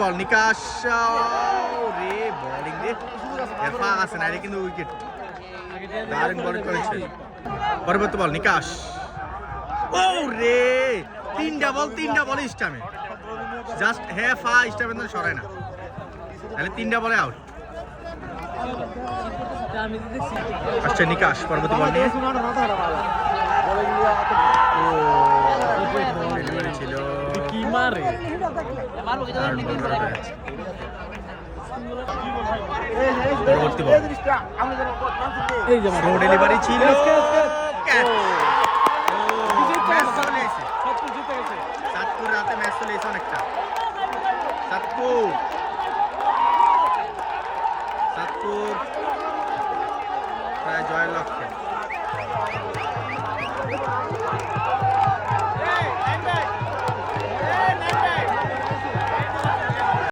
বল নিকাশ রে বোলিং রে এফা আছে না, এটা কিন্তু উইকেট। দারুণ বোলিং করেছে। পরবর্তী বল নিকাশ, ও রে তিনটা বল স্টামে, জাস্ট হেফা স্টামে তো সরায় না, তাহলে 3টা বলে আউট। আচ্ছা নিকাশ পরবর্তী বল নিয়ে, ডেলিভারি ছিল কি মারে, পরবর্তী বল স্লো ডেলিভারি ছিল, চাঁদপুর রাতে ম্যাচ চলে এসে অনেকটা। চাঁদপুর